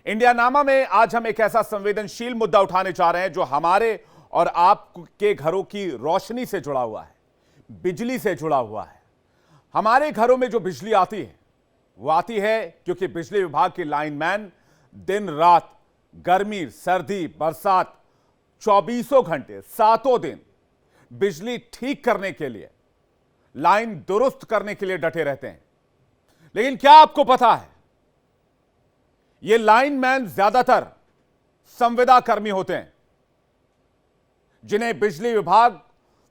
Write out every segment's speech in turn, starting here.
India नामा में आज हम एक ऐसा संवेदनशील मुद्दा उठाने जा रहे हैं जो हमारे और आपके घरों की रोशनी से जुड़ा हुआ है, बिजली से जुड़ा हुआ है। हमारे घरों में जो बिजली आती है वो आती है क्योंकि बिजली विभाग के लाइनमैन दिन रात, गर्मी, सर्दी, बरसात, 24 घंटे, 7 दिन बिजली ठीक करने के लिए, लाइन दुरुस्त करने के लिए डटे रहते हैं। लेकिन क्या आपको पता है, ये लाइनमैन ज्यादातर संविदा कर्मी होते हैं जिन्हें बिजली विभाग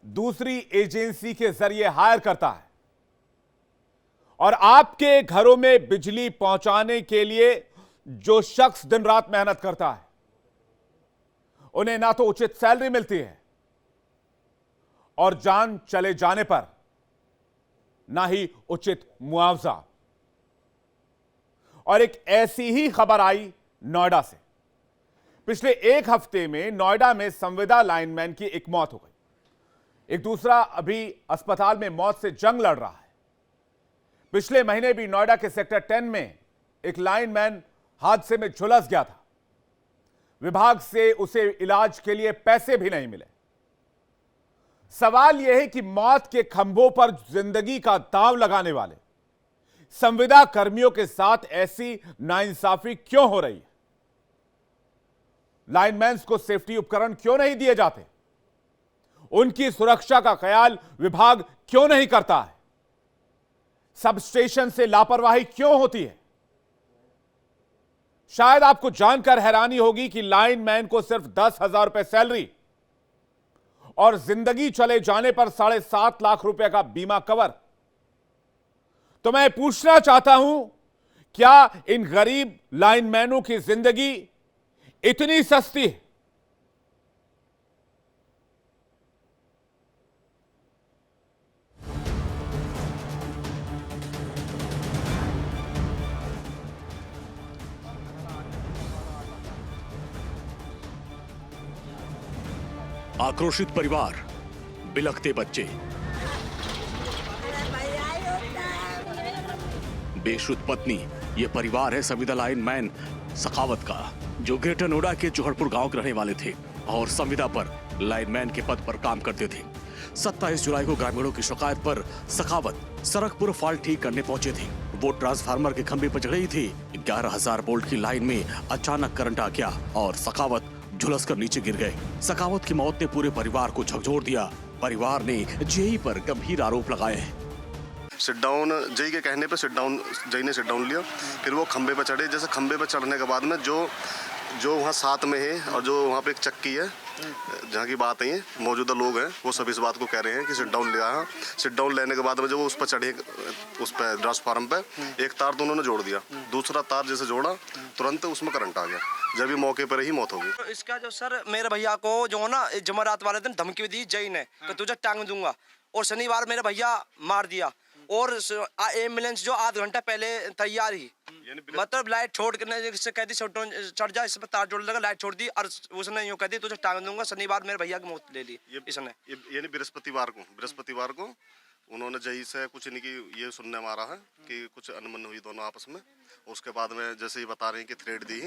दूसरी एजेंसी के जरिए हायर करता है और आपके घरों में बिजली पहुंचाने के लिए जो शख्स दिन रात मेहनत करता है उन्हें ना तो उचित सैलरी मिलती है और जान चले जाने पर ना ही उचित मुआवजा। और एक ऐसी ही खबर आई नोएडा से। पिछले एक हफ्ते में नोएडा में संविदा लाइनमैन की एक मौत हो गई, एक दूसरा अभी अस्पताल में मौत से जंग लड़ रहा है। पिछले महीने भी नोएडा के सेक्टर 10 में एक लाइनमैन हादसे में झुलस गया था। विभाग से उसे इलाज के लिए पैसे भी नहीं मिले। सवाल यह है कि मौत के खंभों पर जिंदगी का दांव लगाने वाले संविदा कर्मियों के साथ ऐसी नाइंसाफी क्यों हो रही है? लाइनमैन्स को सेफ्टी उपकरण क्यों नहीं दिए जाते? उनकी सुरक्षा का ख्याल विभाग क्यों नहीं करता है? सब स्टेशन से लापरवाही क्यों होती है? शायद आपको जानकर हैरानी होगी कि लाइनमैन को सिर्फ 10,000 रुपए सैलरी और जिंदगी चले जाने पर 7.5 लाख रुपए का बीमा कवर। तो मैं पूछना चाहता हूं, क्या इन गरीब लाइनमैनों की जिंदगी इतनी सस्ती है? आक्रोशित परिवार, बिलखते बच्चे, बेशुद्ध पत्नी। ये परिवार है संविदा लाइनमैन सखावत का, जो ग्रेटर नोएडा के चौहड़पुर गांव के रहने वाले थे और संविदा पर लाइनमैन के पद पर काम करते थे। 27 जुलाई को ग्रामीणों की शिकायत पर सखावत सड़क फॉल्ट ठीक करने पहुंचे थे। वो ट्रांसफार्मर के खंभे पर चढ़ रही थी। 11,000 वोल्ट की लाइन में अचानक करंट आ गया और सखावत झुलसकर नीचे गिर गए। सखावत की मौत ने पूरे परिवार को झकझोर दिया। परिवार ने जेई पर गंभीर आरोप लगाए हैं। सिट डाउन जई के कहने पे जई ने सिट डाउन लिया, फिर वो खंबे पे चढ़े। जैसे खंबे पे चढ़ने के बाद में जो वहाँ साथ में है और जो वहाँ पे एक चक्की है जहाँ की बात है, मौजूदा लोग हैं, वो सब इस बात को कह रहे हैं कि सिट डाउन लिया है। सिट डाउन लेने के बाद में जो उस पर चढ़े, उस पर ट्रांसफार्मर पे एक तार तो उन्होंने जोड़ दिया, दूसरा तार जैसे जोड़ा तुरंत उसमें करंट आ गया। जब भी मौके पर ही मौत हो गई। तो इसका जो सर मेरे भैया को जो है ना जमरात वाले दिन धमकी दी जई ने कि तुझे टांग दूंगा, और शनिवार मेरे भैया मार दिया। और एम्बुलेंस जो आध घंटा पहले तैयार ही, मतलब लाइट छोड़ के कहती चढ़ जा, इसमें तार जोड़ लगा, लाइट छोड़ दी और उसने यूं कह दी तुझे टांग दूंगा। शनिवार मेरे भैया की मौत ले ली इसने। यानी बृहस्पतिवार को उन्होंने जई से कुछ इनकी ये सुनने मारा है कि कुछ अनबन हुई दोनों आपस में। उसके बाद में जैसे ही बता रहे हैं कि थ्रेड दी,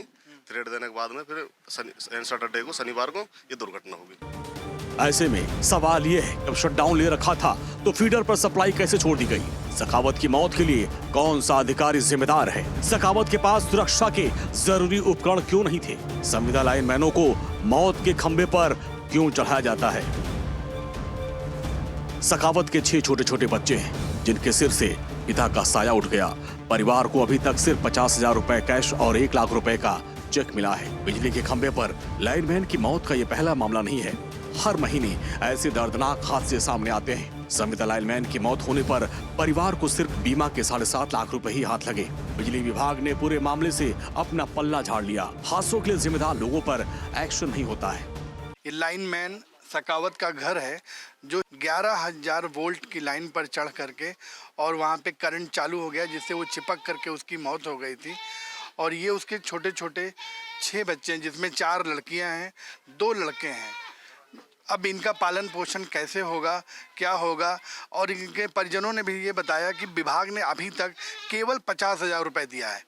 थ्रेड देने के बाद में फिर सैटरडे को, शनिवार को ये दुर्घटना होगी। ऐसे में सवाल ये है, जब शटडाउन ले रखा था तो फीडर पर सप्लाई कैसे छोड़ दी गई? सखावत की मौत के लिए कौन सा अधिकारी जिम्मेदार है? सखावत के पास सुरक्षा के जरूरी उपकरण क्यों नहीं थे? संविदा लाइनमैनों को मौत के खंभे पर क्यों चढ़ाया जाता है? सखावत के 6 छोटे छोटे बच्चे हैं जिनके सिर से पिता का साया उठ गया। परिवार को अभी तक सिर्फ 50,000 रुपए कैश और 1 लाख रुपए का चेक मिला है। बिजली के खंभे पर लाइनमैन की मौत का ये पहला मामला नहीं है। हर महीने ऐसे दर्दनाक हादसे सामने आते हैं। संविदा लाइनमैन की मौत होने पर परिवार को सिर्फ बीमा के 7.5 लाख रुपए ही हाथ लगे। बिजली विभाग ने पूरे मामले से अपना पल्ला झाड़ लिया। हादसों के लिए जिम्मेदार लोगों पर एक्शन नहीं होता है। ये लाइनमैन सखावत का घर है जो 11,000 वोल्ट की लाइन पर चढ़ करके और वहाँ पे करंट चालू हो गया, जिससे वो चिपक करके उसकी मौत हो गई थी। और ये उसके छोटे छोटे 6 बच्चे हैं, जिसमें 4 लड़कियां हैं, 2 लड़के हैं। अब इनका पालन पोषण कैसे होगा, क्या होगा। और इनके परिजनों ने भी ये बताया कि विभाग ने अभी तक केवल 50,000 रुपये दिया है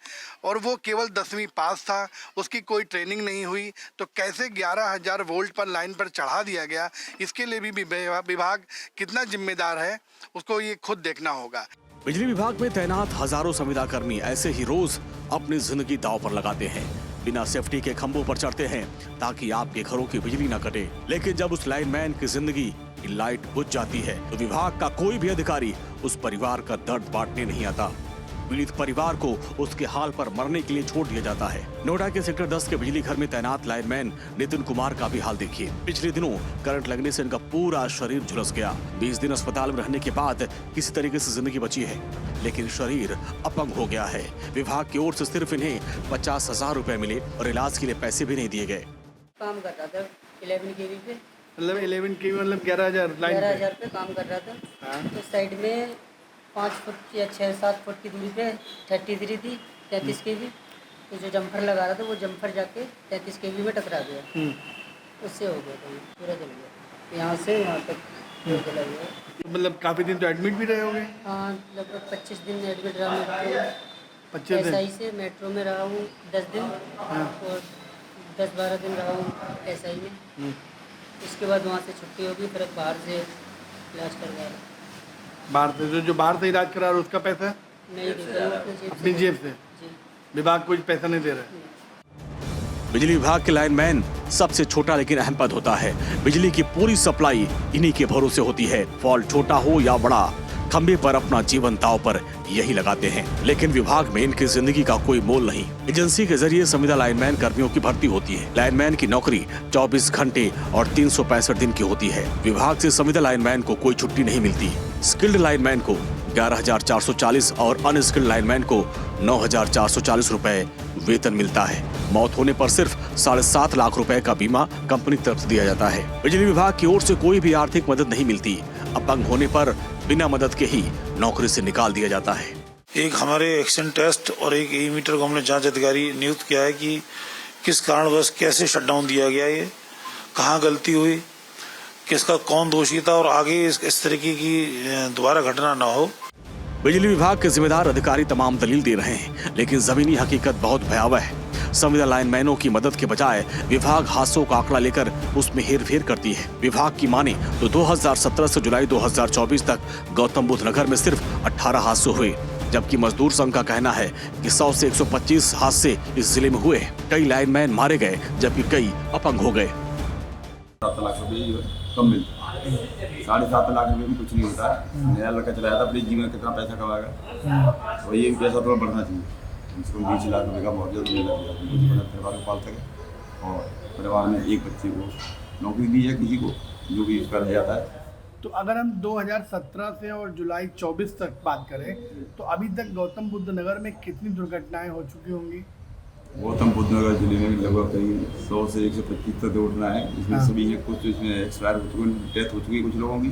और वो केवल 10वीं पास था, उसकी कोई ट्रेनिंग नहीं हुई, तो कैसे 11,000 वोल्ट पर लाइन पर चढ़ा दिया गया, इसके लिए भी विभाग कितना जिम्मेदार है उसको ये खुद देखना होगा। बिजली विभाग में तैनात हजारों संविदा कर्मी ऐसे ही रोज अपनी जिंदगी दांव पर लगाते हैं, बिना सेफ्टी के खंभों पर चढ़ते हैं ताकि आपके घरों की बिजली न कटे। लेकिन जब उस लाइनमैन की जिंदगी की लाइट बुझ जाती है तो विभाग का कोई भी अधिकारी उस परिवार का दर्द बांटने नहीं आता। पीड़ित परिवार को उसके हाल पर मरने के लिए छोड़ दिया जाता है। नोएडा के सेक्टर 10 के बिजली घर में तैनात लाइनमैन नितिन कुमार का भी हाल देखिए। पिछले दिनों करंट लगने से इनका पूरा शरीर झुलस गया। 20 दिन अस्पताल में रहने के बाद किसी तरीके से जिंदगी बची है, लेकिन शरीर अपंग हो गया है। विभाग की ओर से सिर्फ इन्हें 50,000 रुपए मिले और इलाज के लिए पैसे भी नहीं दिए गए। काम कर रहा था 11 केवी पे, मतलब 11 की मतलब 11,000 लाइन 11,000 पे काम कर रहा था। तो साइड में 5 फुट या 6-7 फुट की दूरी पे 33 थी, 33 केवी। तो जो जम्फर लगा रहा था वो जम्फर जाके 33 केवी में टकरा गया, उससे हो गया था, पूरा जल गया यहाँ से वहाँ तक जला गया। मतलब काफ़ी दिन तो एडमिट भी रहे होंगे। हाँ, लगभग 25 दिन एडमिट रहा मेट्रो। 25 दिन SI से मेट्रो में रहा हूँ 10 दिन और 10-12 दिन रहा हूँ SI में। उसके बाद वहाँ से छुट्टी होगी, फिर बाहर से इलाज करवा रहा। बाहर से जो बाहर से इलाज करा रहा है उसका पैसा नहीं देता हूँ अपनी जेब से, जी। विभाग कुछ पैसा नहीं दे रहा है। बिजली विभाग के लाइनमैन सबसे छोटा लेकिन अहम पद होता है। बिजली की पूरी सप्लाई इन्हीं के भरोसे होती है। फॉल्ट छोटा हो या बड़ा, खंबे पर अपना जीवन दांव पर यही लगाते हैं। लेकिन विभाग में इनकी जिंदगी का कोई मोल नहीं। एजेंसी के जरिए संविदा लाइनमैन कर्मियों की भर्ती होती है। लाइनमैन की नौकरी 24 घंटे और 365 दिन की होती है। विभाग से संविदा लाइनमैन को कोई छुट्टी नहीं मिलती। स्किल्ड लाइनमैन को 11,440 और अनस्किल्ड लाइनमैन को 9,440 रुपए वेतन मिलता है। मौत होने पर सिर्फ 7.5 लाख रुपए का बीमा कंपनी की तरफ से दिया जाता है। बिजली विभाग की ओर से कोई भी आर्थिक मदद नहीं मिलती। अपंग होने पर बिना मदद के ही नौकरी से निकाल दिया जाता है। एक हमारे एक्शन टेस्ट और एक ई मीटर को हमने जांच अधिकारी नियुक्त किया है कि किस कारणवश कैसे शटडाउन दिया गया, ये कहाँ गलती हुई, किसका कौन दोषी था और आगे इस तरीके की दोबारा घटना न हो। बिजली विभाग के जिम्मेदार अधिकारी तमाम दलील दे रहे हैं, लेकिन जमीनी हकीकत बहुत भयावह है। संविदा लाइनमैनों की मदद के बजाय विभाग हादसों का आंकड़ा लेकर उसमें हेरफेर करती है। विभाग की माने तो 2017 से जुलाई 2024 तक गौतम बुद्ध नगर में सिर्फ 18 हादसे हुए, जबकि मजदूर संघ का कहना है कि 100 से 125 हादसे इस जिले में हुए। कई लाइनमैन मारे गए जबकि कई अपंग हो गए। 7 लाख रुपये कम मिलता है, 7.5 लाख रुपये में कुछ नहीं होता है। नया लड़का चलाया था, अपने जीवन कितना पैसा कमाएगा, वही पैसा थोड़ा बढ़ना चाहिए। इसको 20 लाख रुपये का बहुत जरूरी लग गया, परिवार को पाल सके और परिवार में एक बच्चे को नौकरी दी है किसी को जो भी इसका रह जाता है। तो अगर हम 2017 से और जुलाई 24 तक बात करें तो अभी तक गौतम बुद्ध नगर में कितनी दुर्घटनाएं हो चुकी होंगी? गौतम बुद्ध नगर जिले में लगभग करीब 100 से 125 तक दुर्घटना है। इसमें सभी हैं, कुछ इसमें एक्सपायर हो चुके हैं, डेथ हो चुकी है कुछ लोगों की,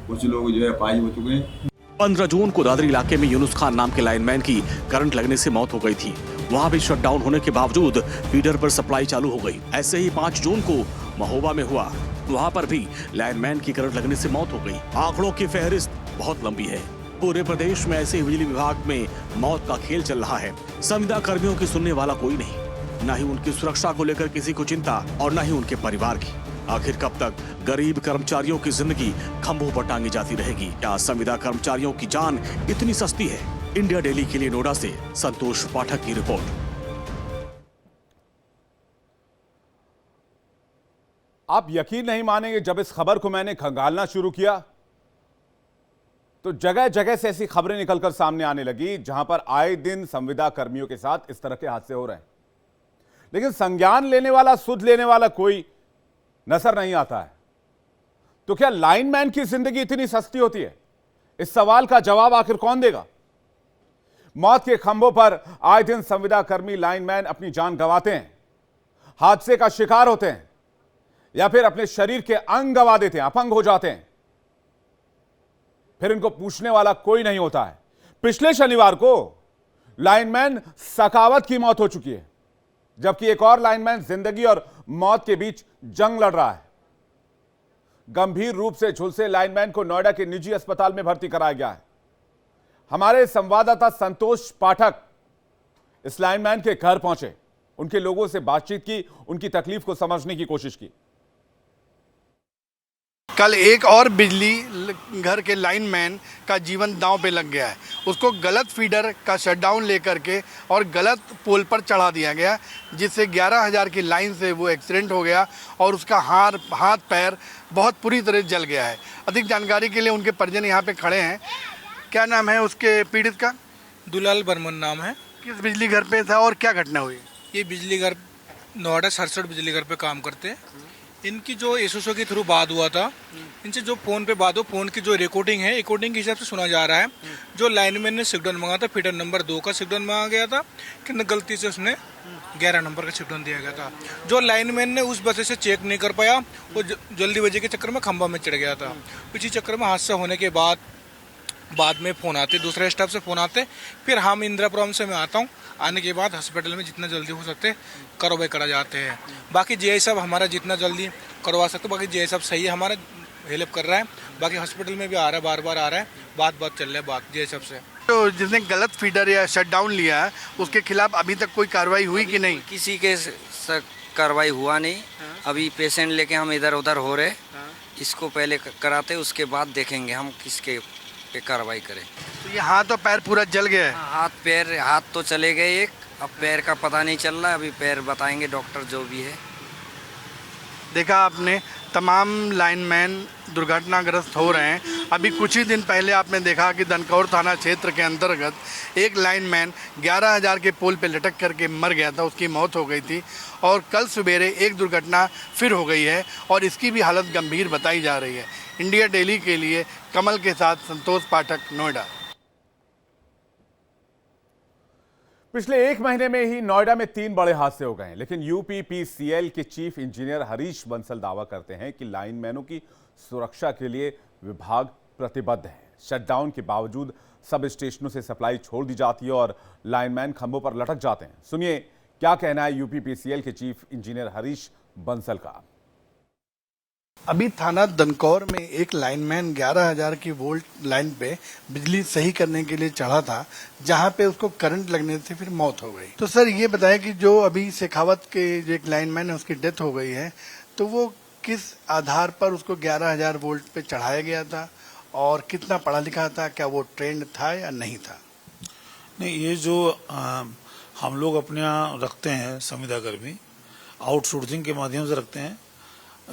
कुछ लोग जो है अपाहिज हो चुके हैं। 15 जून को दादरी इलाके में यूनुस खान नाम के लाइनमैन की करंट लगने से मौत हो गई थी। वहां भी शटडाउन होने के बावजूद फीडर पर सप्लाई चालू हो गई। ऐसे ही 5 जून को महोबा में हुआ, वहां पर भी लाइनमैन की करंट लगने से मौत हो गई। आंकड़ों की फहरिस्त बहुत लंबी है। पूरे प्रदेश में ऐसे बिजली विभाग में मौत का खेल चल रहा है। संविदा कर्मियों की सुनने वाला कोई नहीं, न ही उनकी सुरक्षा को लेकर किसी को चिंता और न ही उनके परिवार की। आखिर कब तक गरीब कर्मचारियों की जिंदगी खंभों पर टांगी जाती रहेगी? क्या संविदा कर्मचारियों की जान इतनी सस्ती है? इंडिया डेली के लिए नोएडा से संतोष पाठक की रिपोर्ट। आप यकीन नहीं मानेंगे, जब इस खबर को मैंने खंगालना शुरू किया तो जगह जगह से ऐसी खबरें निकलकर सामने आने लगी जहां पर आए दिन संविदा कर्मियों के साथ इस तरह के हादसे हो रहे हैं, लेकिन संज्ञान लेने वाला, सुध लेने वाला कोई नजर नहीं आता है। तो क्या लाइनमैन की जिंदगी इतनी सस्ती होती है? इस सवाल का जवाब आखिर कौन देगा? मौत के खंभों पर आए दिन संविदा कर्मी लाइनमैन अपनी जान गंवाते हैं, हादसे का शिकार होते हैं या फिर अपने शरीर के अंग गंवा देते हैं, अपंग हो जाते हैं। फिर इनको पूछने वाला कोई नहीं होता है। पिछले शनिवार को लाइनमैन सखावत की मौत हो चुकी है, जबकि एक और लाइनमैन जिंदगी और मौत के बीच जंग लड़ रहा है। गंभीर रूप से झुलसे लाइनमैन को नोएडा के निजी अस्पताल में भर्ती कराया गया है। हमारे संवाददाता संतोष पाठक इस लाइनमैन के घर पहुंचे, उनके लोगों से बातचीत की, उनकी तकलीफ को समझने की कोशिश की। कल एक और बिजली घर के लाइनमैन का जीवन दांव पे लग गया है। उसको गलत फीडर का शटडाउन लेकर के और गलत पोल पर चढ़ा दिया गया, जिससे 11,000 की लाइन से वो एक्सीडेंट हो गया और उसका हाथ पैर बहुत बुरी तरह जल गया है। अधिक जानकारी के लिए उनके परिजन यहाँ पे खड़े हैं। क्या नाम है उसके पीड़ित का? दुलाल बर्मन नाम है। किस बिजली घर पे था और क्या घटना हुई? ये बिजली घर नोएडा 67 बिजली घर पे काम करते हैं। इनकी जो एसोसो के थ्रू बात हुआ था, इनसे जो फ़ोन पे बात हो, फ़ोन की जो रिकॉर्डिंग है, रिकॉर्डिंग के हिसाब से सुना जा रहा है जो लाइनमैन ने सिग्नल मंगा था, फीडर नंबर 2 का सिग्नल मंगा गया था कि गलती से उसने 11 नंबर का सिग्नल दिया गया था। जो लाइनमैन ने उस वजह से चेक नहीं कर पाया, वो जल्दीबाजी के चक्कर में खंभा में चढ़ गया था। इसी चक्कर में हादसा होने के बाद में फ़ोन आते, दूसरे स्टाफ से फ़ोन आते, फिर हम इंदिरापुरम से मैं आता हूँ। आने के बाद हॉस्पिटल में जितना जल्दी हो सकते कार्रवाई करा जाते हैं। बाकी जे साहब हमारा जितना जल्दी करवा सकते, बाकी जे साहब सही है, हमारा हेल्प कर रहा है। बाकी हॉस्पिटल में भी आ रहा है, बार आ रहा है, बात चल रहा है बात जे साहब से। तो जिसने गलत फीडर या शटडाउन लिया है उसके खिलाफ अभी तक कोई कार्रवाई हुई कि नहीं? किसी के कार्रवाई हुआ नहीं। अभी पेशेंट लेके हम इधर उधर हो रहे, इसको पहले कराते उसके बाद देखेंगे हम किसके पे कार्रवाई करें। तो ये हाथ और पैर पूरा जल गया है? हाथ तो चले गए एक, अब पैर का पता नहीं चल रहा है। अभी पैर बताएंगे डॉक्टर जो भी है। देखा आपने, तमाम लाइनमैन दुर्घटनाग्रस्त हो रहे हैं। अभी कुछ ही दिन पहले आपने देखा कि दनकौर थाना क्षेत्र के अंतर्गत एक लाइनमैन 11,000 के पोल पे लटक करके मर गया था, उसकी मौत हो गई थी। और कल सवेरे एक दुर्घटना फिर हो गई है और इसकी भी हालत गंभीर बताई जा रही है। इंडिया डेली के लिए कमल के साथ संतोष पाठक, नोएडा। पिछले एक महीने में ही नोएडा में 3 बड़े हादसे हो गए हैं, लेकिन यूपीपीसीएल के चीफ इंजीनियर हरीश बंसल दावा करते हैं कि लाइनमैनों की सुरक्षा के लिए विभाग प्रतिबद्ध है। शटडाउन के बावजूद सब स्टेशनों से सप्लाई छोड़ दी जाती है और लाइनमैन खंभों पर लटक जाते हैं। सुनिए क्या कहना है यूपीपीसीएल के चीफ इंजीनियर हरीश बंसल का। अभी थाना दनकौर में एक लाइनमैन 11,000 की वोल्ट लाइन पे बिजली सही करने के लिए चढ़ा था, जहां पे उसको करंट लगने से फिर मौत हो गई। तो सर ये बताएं कि जो अभी शेखावत के जो एक लाइनमैन है उसकी डेथ हो गई है, तो वो किस आधार पर उसको 11,000 वोल्ट पे चढ़ाया गया था और कितना पढ़ा लिखा था, क्या वो ट्रेंड था या नहीं था? नहीं, ये जो हम लोग अपने यहाँ रखते हैं संविदा कर्मी, आउटसोर्सिंग के माध्यम से रखते हैं।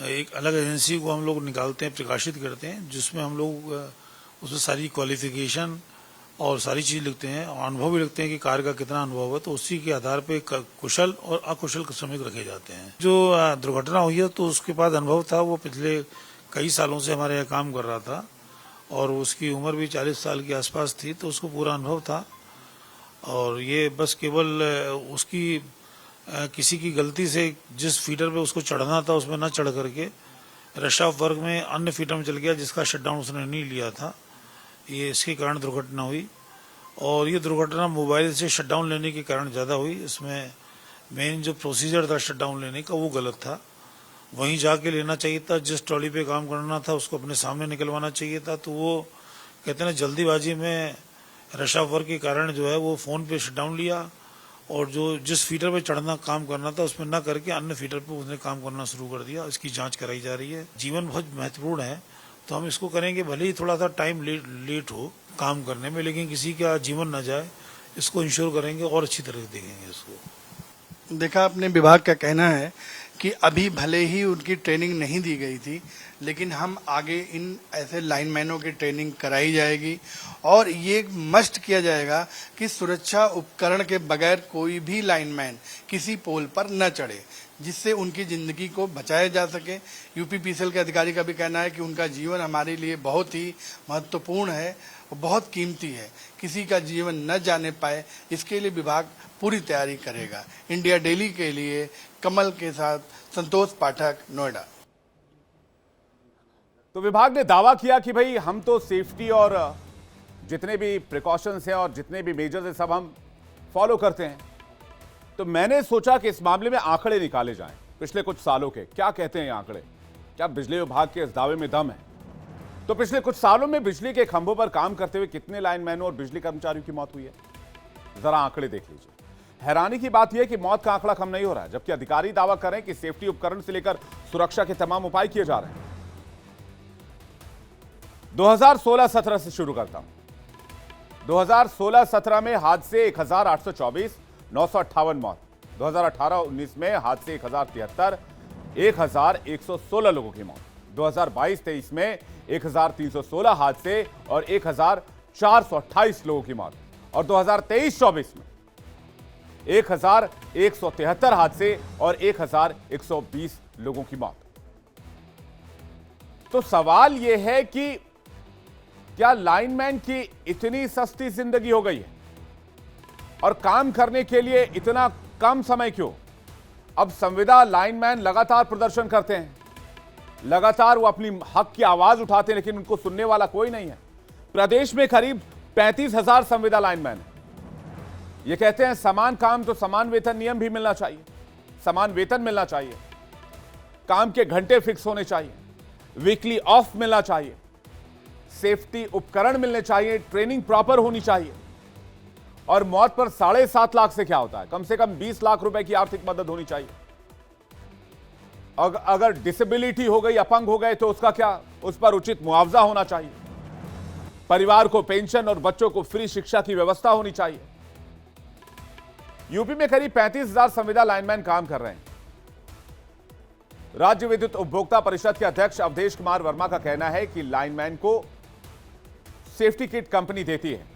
एक अलग एजेंसी को हम लोग निकालते हैं, प्रकाशित करते हैं, जिसमें हम लोग उसमें सारी क्वालिफिकेशन और सारी चीज़ लिखते हैं और अनुभव भी लिखते हैं कि कार्य का कितना अनुभव है। तो उसी के आधार पे कुशल और अकुशल श्रमिक रखे जाते हैं। जो दुर्घटना हुई है तो उसके बाद अनुभव था, वो पिछले कई सालों से हमारे यहाँ काम कर रहा था और उसकी उम्र भी 40 साल के आसपास थी, तो उसको पूरा अनुभव था। और ये बस केवल उसकी किसी की गलती से जिस फीडर पे उसको चढ़ना था उसमें न चढ़ करके रश ऑफ वर्क में अन्य फीडर में चल गया, जिसका शटडाउन उसने नहीं लिया था। ये इसके कारण दुर्घटना हुई और ये दुर्घटना मोबाइल से शटडाउन लेने के कारण ज़्यादा हुई। इसमें मेन जो प्रोसीजर था शटडाउन लेने का वो गलत था। वहीं जाके लेना चाहिए था, जिस ट्रॉली पे काम करना था उसको अपने सामने निकलवाना चाहिए था। तो वो कहते हैं जल्दीबाजी में रश ऑफ वर्क के कारण जो है वो फ़ोन पे शटडाउन लिया और जो जिस फीडर पे चढ़ना काम करना था उसमें न करके अन्य फीडर पे उसने काम करना शुरू कर दिया। इसकी जांच कराई जा रही है। जीवन बहुत महत्वपूर्ण है, तो हम इसको करेंगे, भले ही थोड़ा सा टाइम लेट हो काम करने में, लेकिन किसी का जीवन न जाए, इसको इंश्योर करेंगे और अच्छी तरह से देखेंगे इसको। देखा अपने विभाग का कहना है कि अभी भले ही उनकी ट्रेनिंग नहीं दी गई थी, लेकिन हम आगे इन ऐसे लाइनमैनों की ट्रेनिंग कराई जाएगी और ये मस्ट किया जाएगा कि सुरक्षा उपकरण के बगैर कोई भी लाइनमैन किसी पोल पर न चढ़े, जिससे उनकी जिंदगी को बचाया जा सके। यूपीपीसीएल के अधिकारी का भी कहना है कि उनका जीवन हमारे लिए बहुत ही महत्वपूर्ण है, बहुत कीमती है। किसी का जीवन न जाने पाए, इसके लिए विभाग पूरी तैयारी करेगा। इंडिया डेली के लिए कमल के साथ संतोष पाठक, नोएडा। तो विभाग ने दावा किया कि भाई हम तो सेफ्टी और जितने भी प्रिकॉशंस हैं और जितने भी मेजर्स हैं सब हम फॉलो करते हैं। तो मैंने सोचा कि इस मामले में आंकड़े निकाले जाएं पिछले कुछ सालों के। क्या कहते हैं ये आंकड़े, क्या बिजली विभाग के इस दावे में दम है? तो पिछले कुछ सालों में बिजली के खंभों पर काम करते हुए कितने लाइनमैनों और बिजली कर्मचारियों की मौत हुई है? जरा आंकड़े देख लीजिए। हैरानी की बात यह है कि मौत का आंकड़ा कम नहीं हो रहा है, जबकि अधिकारी दावा कर रहे हैं कि सेफ्टी उपकरण से लेकर सुरक्षा के तमाम उपाय किए जा रहे हैं। 2016-17 से शुरू करता हूं। 2016-17 में हादसे 1824, 958 मौत। 2018-19 में हादसे 1073, 1116 लोगों की मौत। 2022-23 में 1316 हादसे और 1428 लोगों की मौत। और 2023-24 में 1173 हादसे और 1120 लोगों की मौत। तो सवाल यह है कि क्या लाइनमैन की इतनी सस्ती जिंदगी हो गई है और काम करने के लिए इतना कम समय क्यों? अब संविदा लाइनमैन लगातार प्रदर्शन करते हैं, लगातार वो अपनी हक की आवाज उठाते हैं, लेकिन उनको सुनने वाला कोई नहीं है। प्रदेश में करीब 35,000 संविदा लाइनमैन है। ये कहते हैं समान काम तो समान वेतन नियम भी मिलना चाहिए, समान वेतन मिलना चाहिए, काम के घंटे फिक्स होने चाहिए, वीकली ऑफ मिलना चाहिए, सेफ्टी उपकरण मिलने चाहिए, ट्रेनिंग प्रॉपर होनी चाहिए। और मौत पर 7.5 लाख से क्या होता है? कम से कम 20 लाख रुपए की आर्थिक मदद होनी चाहिए। अगर डिसेबिलिटी हो गई, अपंग हो गए, तो उसका क्या? उस पर उचित मुआवजा होना चाहिए। परिवार को पेंशन और बच्चों को फ्री शिक्षा की व्यवस्था होनी चाहिए। यूपी में करीब 35,000 संविदा लाइनमैन काम कर रहे हैं। राज्य विद्युत उपभोक्ता परिषद के अध्यक्ष अवधेश कुमार वर्मा का कहना है कि लाइनमैन को सेफ्टी किट कंपनी देती है।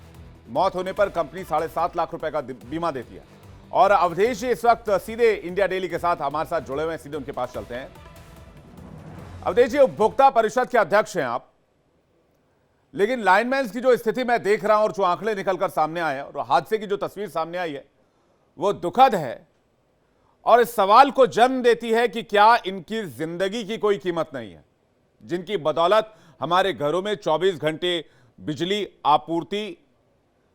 मौत होने पर कंपनी 7.5 लाख रुपए का बीमा देती है। और अवधेश जी इस वक्त सीधे इंडिया डेली के साथ हमारे साथ जुड़े हुए हैं, सीधे उनके पास चलते हैं। अवधेश जी, उपभोक्ता परिषद के अध्यक्ष हैं आप, लेकिन लाइनमैन की जो स्थिति मैं देख रहा हूं और जो आंकड़े निकलकर सामने आए हैं और हादसे की जो तस्वीर सामने आई है वो दुखद है और इस सवाल को जन्म देती है कि क्या इनकी जिंदगी की कोई कीमत नहीं है, जिनकी बदौलत हमारे घरों में 24 घंटे बिजली आपूर्ति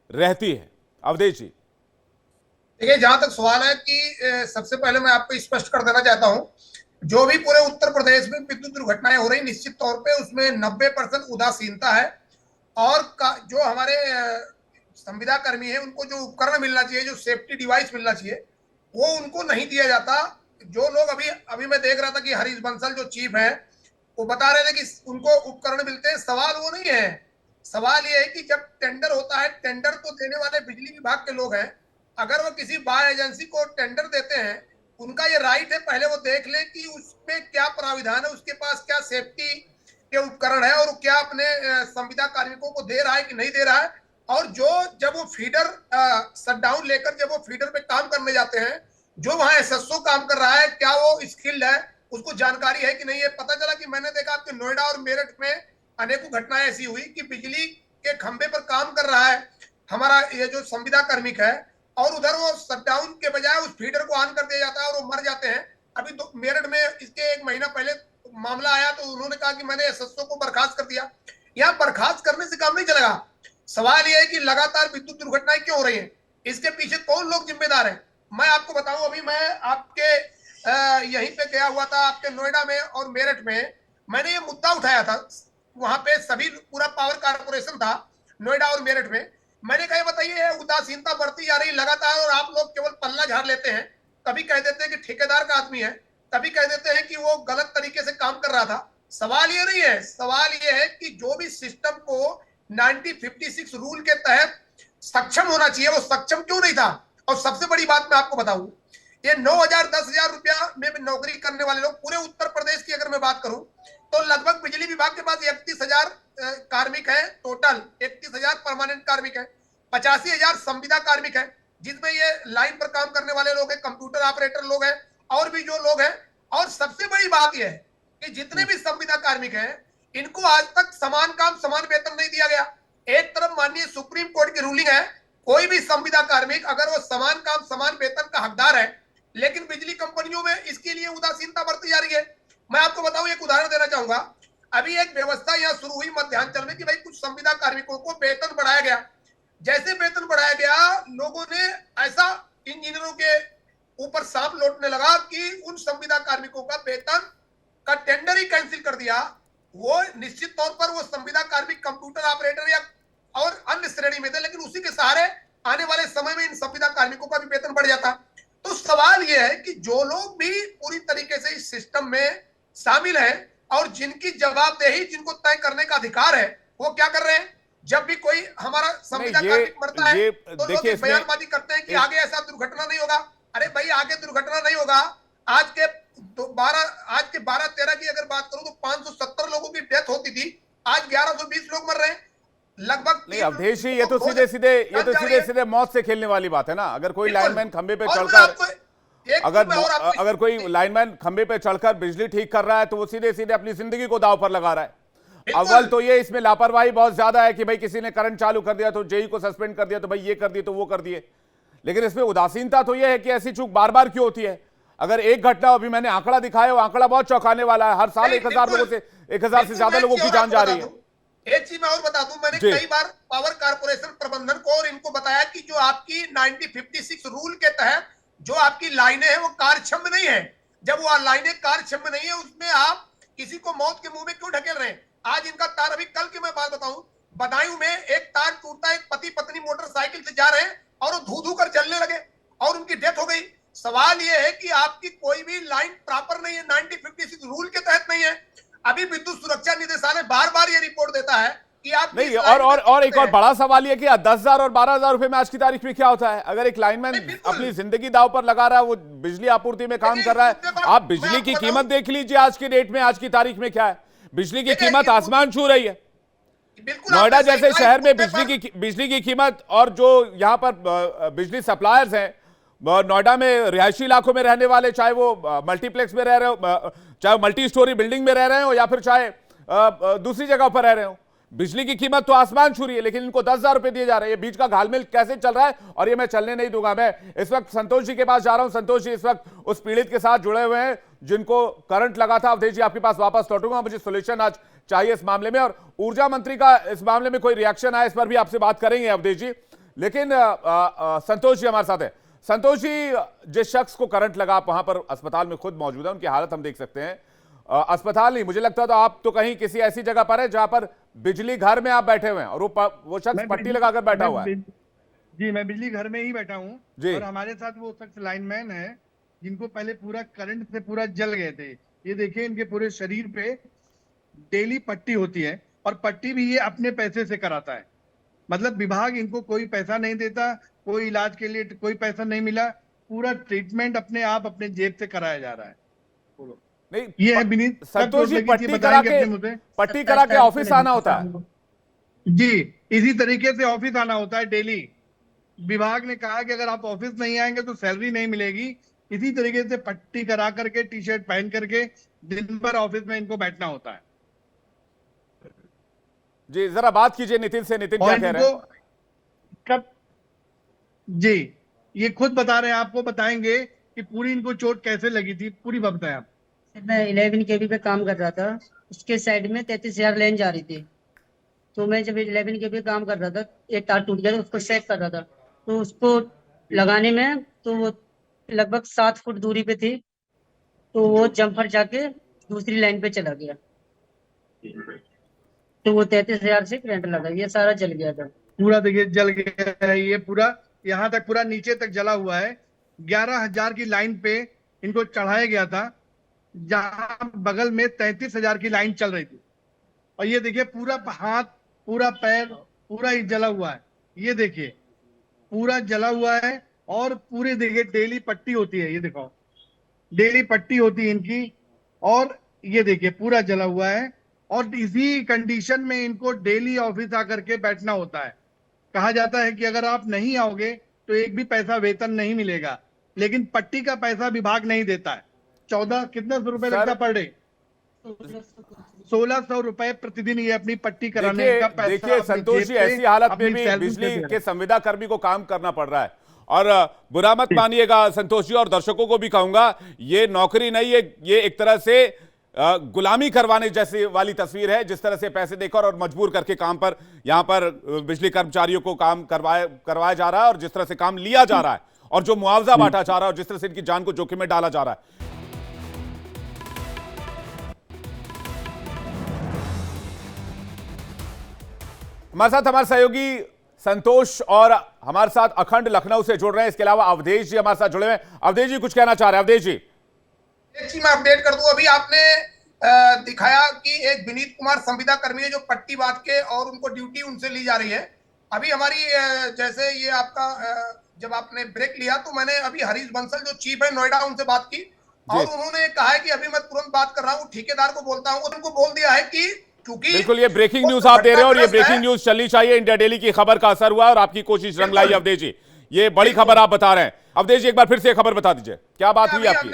रहती है। अवधेश जी, देखिए, जहां तक सवाल है कि सबसे पहले मैं आपको स्पष्ट कर देना चाहता हूं, जो भी पूरे उत्तर प्रदेश में विद्युत दुर्घटनाएं हो रही, निश्चित तौर पे उसमें 90% उदासीनता है। और जो हमारे संविदा कर्मी है, उनको जो उपकरण मिलना चाहिए, जो सेफ्टी डिवाइस मिलना चाहिए, वो उनको नहीं दिया जाता। जो लोग अभी मैं देख रहा था कि हरीश बंसल जो चीफ है, वो बता रहे थे कि उनको उपकरण मिलते हैं। सवाल वो नहीं है, सवाल ये है कि जब टेंडर होता है, टेंडर तो देने वाले बिजली विभाग के लोग हैं। अगर वो किसी बाह्य एजेंसी को टेंडर देते हैं, उनका ये राइट है, पहले वो देख लें कि उसमें क्या प्राविधान है, उसके पास क्या सेफ्टी के उपकरण है और क्या अपने संविदा कार्मिकों को दे रहा है कि नहीं दे रहा है। और जब वो फीडर शटडाउन लेकर जब वो फीडर पे काम करने जाते हैं, जो वहां एसएसओ काम कर रहा है, क्या वो स्किल्ड है, उसको जानकारी है कि नहीं है। पता चला कि मैंने देखा आपके नोएडा और मेरठ में अनेकों घटनाएं ऐसी हुई कि बिजली के खंभे पर काम कर रहा है हमारा ये जो संविदा कार्मिक है, और उधर वो शटडाउन के बजाय उस फीडर को ऑन कर दिया जाता है और वो मर जाते हैं। अभी तो मेरठ में इसके 1 महीना पहले मामला आया, तो उन्होंने कहा कि मैंने एसएसओ को बर्खास्त कर दिया। यहाँ बर्खास्त करने से काम नहीं चलेगा। सवाल यह है कि लगातार विद्युत दुर्घटनाएं क्यों हो रही हैं, इसके पीछे कौन लोग जिम्मेदार हैं। मैं आपको बताऊं, अभी मैं आपके यहीं पे गया हुआ था, आपके नोएडा में और मेरठ में। मैंने ये मुद्दा उठाया था, वहां पे सभी पूरा पावर कारपोरेशन था नोएडा और मेरठ में। मैंने कहा बताइए, उदासीनता बढ़ती जा रही लगातार और आप लोग केवल पल्ला झाड़ लेते हैं। कभी कह देते हैं कि ठेकेदार का आदमी है, कभी कह देते हैं कि वो गलत तरीके से काम कर रहा था। सवाल ये नहीं है, सवाल ये है कि जो भी सिस्टम को 1956 रूल के तहत सक्षम होना चाहिए, वो सक्षम क्यों नहीं था। और सबसे बड़ी बात मैं आपको बताऊं, ये 9,000 10,000 रुपया में नौकरी करने वाले लोग पूरे उत्तर प्रदेश की अगर मैं बात करूं, तो लगभग बिजली विभाग के पास 31,000 कार्मिक है, टोटल 31,000 परमानेंट कार्मिक है, 85,000 संविदा कार्मिक है, जिसमें ये लाइन पर काम करने वाले लोग हैं, कंप्यूटर ऑपरेटर लोग हैं, और भी जो लोग हैं। और सबसे बड़ी बात यह है कि जितने भी संविदा कार्मिक हैं, इनको आज तक समान काम समान वेतन नहीं दिया गया। एक तरफ माननीय सुप्रीम कोर्ट की रूलिंग है, कोई भी संविदा कार्मिक अगर वो समान काम समान वेतन का हकदार है, लेकिन बिजली कंपनियों में इसके लिए उदासीनता बढ़ती जा रही है। मैं आपको बताऊं, एक उदाहरण देना चाहूंगा। अभी एक व्यवस्था यहाँ शुरू हुई मध्यांचल में कि भाई कुछ संविदा कार्मिकों को वेतन बढ़ाया गया। जैसे वेतन बढ़ाया गया, लोगों ने ऐसा इंजीनियरों के ऊपर सांप लौटने लगा कि उन संविदा कार्मिकों का वेतन का टेंडर ही कैंसिल कर दिया, वो निश्चित तौर पर वो संविदा कार्मिक, कंप्यूटर ऑपरेटर या और अन्य श्रेणी में थे, लेकिन उसी के सहारे आने वाले समय में इन संविदा कार्मिकों का भी वेतन बढ़ जाता। तो सवाल यह है कि जो लोग भी पूरी तरीके से इस सिस्टम में शामिल हैं और जिनकी जवाबदेही, जिनको तय करने का अधिकार है, वो क्या कर रहे हैं? जब भी कोई हमारा संविदा कार्मिक मरता है तो लोग बयानबाजी करते हैं कि आगे ऐसा दुर्घटना नहीं होगा। अरे भाई, आगे दुर्घटना नहीं होगा। आज के 12-13 की अगर बात करूं तो 570 लोगों की डेथ होती थी, आज 1120 लोग मर रहे हैं लगभग। नहीं अवधेश जी, ये तो सीधे मौत से खेलने वाली बात है ना। अगर कोई लाइनमैन खंबे पे चढ़कर अगर कोई लाइनमैन खंबे पे चढ़कर बिजली ठीक कर रहा है तो वो सीधे सीधे अपनी जिंदगी को दांव पर लगा रहा है। अव्वल तो ये इसमें लापरवाही बहुत ज्यादा है कि भाई किसी ने करंट चालू कर दिया तो जेई को सस्पेंड कर दिया, तो भाई ये कर दिए तो वो कर दिए। लेकिन इसमें उदासीनता तो ये है कि ऐसी चूक बार बार क्यों होती है। अगर एक घटना, अभी मैंने आंकड़ा दिखाया, वो आंकड़ा बहुत चौंकाने वाला है। हर साल 1000 लोगों से 1000 से ज्यादा लोगों की जान जा रही है। एक चीज मैं और बता दूं, मैंने कई बार पावर कारपोरेशन प्रबंधन को और इनको बताया कि जो आपकी 1956 रूल के तहत जो आपकी लाइनें हैं वो कार्यक्षम नहीं है। जब वो लाइनें कार्यक्षम नहीं है, उसमें आप किसी को मौत के मुंह में क्यों ढकेल रहे हैं? आज इनका तार, अभी कल की मैं बात बताऊं, बदायूं में एक तार टूटा, एक पति पत्नी मोटरसाइकिल से जा रहे हैं और वो धू धू कर जलने लगे और उनकी डेथ हो गई। सवाल यह है कि आपकी कोई भी लाइन प्रॉपर नहीं है, 1956 रूल के तहत नहीं है। अभी विद्युत सुरक्षा निदेशालय बार बार ये रिपोर्ट देता है कि आप नहीं। और एक और बड़ा सवाल ये कि 10,000 और 12,000 रुपए में आज की तारीख में क्या होता है? अगर एक लाइनमैन अपनी जिंदगी दांव पर लगा रहा है, वो बिजली आपूर्ति में काम कर रहा है, आप बिजली की कीमत देख लीजिए आज की डेट में, आज की तारीख में क्या है। बिजली की कीमत आसमान छू रही है। नोएडा जैसे शहर में बिजली की कीमत, और जो यहाँ पर बिजली सप्लायर्स हैं नोएडा में, रिहायशी इलाकों में रहने वाले, चाहे वो मल्टीप्लेक्स में रह रहे हो, चाहे मल्टी स्टोरी बिल्डिंग में रह रहे हो या फिर चाहे दूसरी जगह पर रह रहे हो, बिजली की कीमत तो आसमान छू रही है, लेकिन इनको 10,000 रुपए दिए जा रहे हैं। ये बीच का घालमेल कैसे चल रहा है, और ये मैं चलने नहीं दूंगा। मैं इस वक्त संतोष जी के पास जा रहा हूं। संतोष जी इस वक्त उस पीड़ित के साथ जुड़े हुए हैं जिनको करंट लगा था। अवधेश जी आपके पास वापस लौटूंगा, मुझे सोल्यूशन आज चाहिए इस मामले में, और ऊर्जा मंत्री का इस मामले में कोई रिएक्शन आया इस पर भी आपसे बात करेंगे अवधेश जी। लेकिन संतोष जी हमारे साथ है। संतोष जी, जिस शख्स को करंट लगा, आप वहां पर अस्पताल में खुद मौजूद है, उनकी हालत हम देख सकते हैं। अस्पताल नहीं, मुझे लगता था आप तो कहीं किसी ऐसी जगह पर है जहां पर बिजली घर में आप बैठे हुए हैं और वो शख्स पट्टी लगाकर बैठा हुआ है। जी, मैं बिजली घर में ही बैठा हूँ और हमारे साथ वो शख्स लाइनमैन है जिनको पहले पूरा करंट से पूरा जल गए थे। ये देखिए, इनके पूरे शरीर पे डेली पट्टी होती है और पट्टी भी ये अपने पैसे से कराता है। मतलब विभाग इनको कोई पैसा नहीं देता, कोई इलाज के लिए कोई पैसा नहीं मिला, पूरा ट्रीटमेंट अपने आप अपने जेब से कराया जा रहा है। नहीं, ये है विनीत संतोष जी, पट्टी करा के ऑफिस आना होता है। जी, इसी तरीके से ऑफिस आना होता है डेली। विभाग ने कहा कि अगर आप ऑफिस नहीं आएंगे तो सैलरी नहीं मिलेगी। इसी तरीके से पट्टी करा करके, टी शर्ट पहन करके दिन भर ऑफिस में इनको बैठना होता है। जी, जरा बात कीजिए नितिन से। नितिन क्या कह रहे हैं? कब जी, ये खुद बता रहे हैं, आपको बताएंगे कि पूरी इनको चोट कैसे लगी थी, पूरी बात बताएं आप। मैं 11 केवी पे काम कर रहा था, उसके साइड में 33,000 लाइन जा रही थी। तो मैं जब 11 केवी पे काम कर रहा था, एक तार टूट गया था, उसको चेक कर रहा था। तो उसको लगाने में तो वो लगभग 7 फुट दूरी पे थी, तो वो जंपर जाके दूसरी लाइन पे चला गया, तो वो 33,000 से करंट लगा, ये सारा जल गया था। पूरा देखिए जल गया है, ये पूरा यहाँ तक पूरा नीचे तक जला हुआ है। 11,000 की लाइन पे इनको चढ़ाया गया था, जहां बगल में 33,000 की लाइन चल रही थी। और ये देखिए, पूरा हाथ, पूरा पैर, पूरा ही जला हुआ है। ये देखिए, पूरा जला हुआ है। और पूरे देखिए, डेली पट्टी होती है, ये देखो डेली पट्टी होती है इनकी। और ये देखिए, पूरा जला हुआ है। और इसी कंडीशन में इनको डेली ऑफिस आकर के बैठना होता है। कहा जाता है कि अगर आप नहीं आओगे तो एक भी पैसा वेतन नहीं मिलेगा, लेकिन पट्टी का पैसा विभाग नहीं देता है। 14 कितना सौ रुपए लगता पर डे? 1600 रुपए प्रतिदिन ये अपनी पट्टी कराने का पैसा। देखिए संतोष जी, ऐसी हालत में भी बिजली के संविदा कर्मी को काम करना पड़ रहा है। और बुरा मत मानिएगा संतोष जी, और दर्शकों को भी कहूंगा, ये नौकरी नहीं है, ये एक तरह से गुलामी करवाने जैसी वाली तस्वीर है। जिस तरह से पैसे देकर और मजबूर करके काम पर, यहां पर बिजली कर्मचारियों को काम करवाया जा रहा है, और जिस तरह से काम लिया जा रहा है, और जो मुआवजा बांटा जा रहा है, और जिस तरह से इनकी जान को जोखिम में डाला जा रहा है। हमारे साथ हमारे सहयोगी संतोष और हमारे साथ अखंड लखनऊ से जुड़ रहे हैं। इसके अलावा अवधेश जी हमारे साथ जुड़े हुए हैं। अवधेश जी कुछ कहना चाह रहे हैं? अवधेश जी। एक चीज मैं अपडेट कर दूं, अभी आपने दिखाया कि एक विनीत कुमार संविदा कर्मी है जो पट्टी बांध के और उनको ड्यूटी उनसे ली जा रही है। अभी हमारी जैसे ये आपका जब आपने ब्रेक लिया तो मैंने अभी हरीश बंसल जो चीफ है नोएडा उनसे बात की और उन्होंने कहा है कि अभी मैं तुरंत बात कर रहा हूँ, ठेकेदार को बोलता हूँ। उनको बोल दिया है कि क्योंकि बिल्कुल ये ब्रेकिंग न्यूज आप दे रहे हो और ये ब्रेकिंग न्यूज चलनी चाहिए। इंडिया डेली की खबर का असर हुआ और आपकी कोशिश रंग लाई। अवधेश जी ये बड़ी खबर आप बता रहे हैं। अवधेश जी एक बार फिर से खबर बता दीजिए, क्या बात हुई आपकी?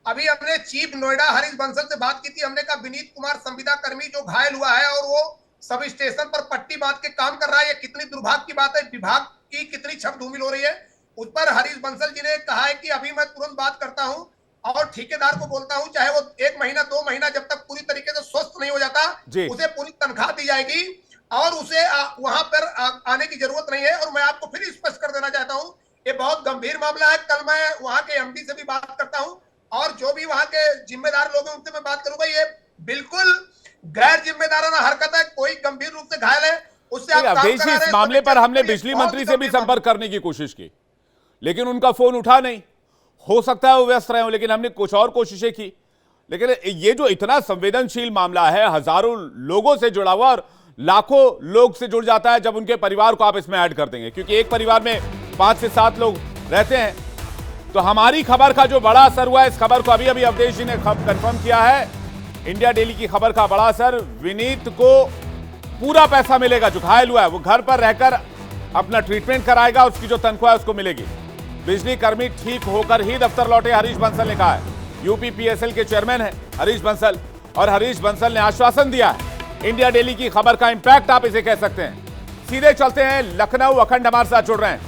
अभी हमने चीफ नोएडा हरीश बंसल से बात की थी। हमने कहा विनीत कुमार संविदा कर्मी जो घायल हुआ है और वो सब स्टेशन पर पट्टी बांध के काम कर रहा है, ये कितनी दुर्भाग्य की बात है, विभाग की कितनी छप धूमिल हो रही है। उस पर हरीश बंसल जी ने कहा है कि अभी मैं तुरंत बात करता हूं और ठेकेदार को बोलता हूं, चाहे वो 1 महीना 2 महीना जब तक पूरी तरीके से स्वस्थ नहीं हो जाता उसे पूरी तनख्वाह दी जाएगी और उसे वहां पर आने की जरूरत नहीं है। और मैं आपको फिर स्पष्ट कर देना चाहता हूं, ये बहुत गंभीर मामला है। कल मैं वहां के एमडी से भी बात करता हूं और जो भी वहां के जिम्मेदार लोग हैं उनसे मैं बात करूंगा। ये बिल्कुल गैर जिम्मेदाराना हरकत है। कोई गंभीर रूप से घायल है उससे आप काम करा रहे हैं। इस मामले पर हमने बिजली मंत्री से भी संपर्क करने की कोशिश की लेकिन उनका फोन उठा नहीं। हो सकता है वो व्यस्त रहे हो, लेकिन हमने कुछ और कोशिशें की। लेकिन ये जो इतना संवेदनशील मामला है, हजारों लोगों से जुड़ा हुआ और लाखों लोग से जुड़ जाता है जब उनके परिवार को आप इसमें ऐड कर देंगे, क्योंकि एक परिवार में 5 से 7 लोग रहते हैं। तो हमारी खबर का जो बड़ा असर हुआ है, इस खबर को अभी अभी अवधेश जी ने कंफर्म किया है। इंडिया डेली की खबर का बड़ा असर, विनीत को पूरा पैसा मिलेगा। जो घायल हुआ है वो घर पर रहकर अपना ट्रीटमेंट कराएगा, उसकी जो तनख्वाह है उसको मिलेगी। बिजली कर्मी ठीक होकर ही दफ्तर लौटे, हरीश बंसल ने कहा है। यूपीपीएसएल के चेयरमैन है हरीश बंसल और हरीश बंसल ने आश्वासन दिया है। इंडिया डेली की खबर का इंपैक्ट आप इसे कह सकते हैं। सीधे चलते हैं लखनऊ। अखंड हमारे साथ जुड़ रहे हैं।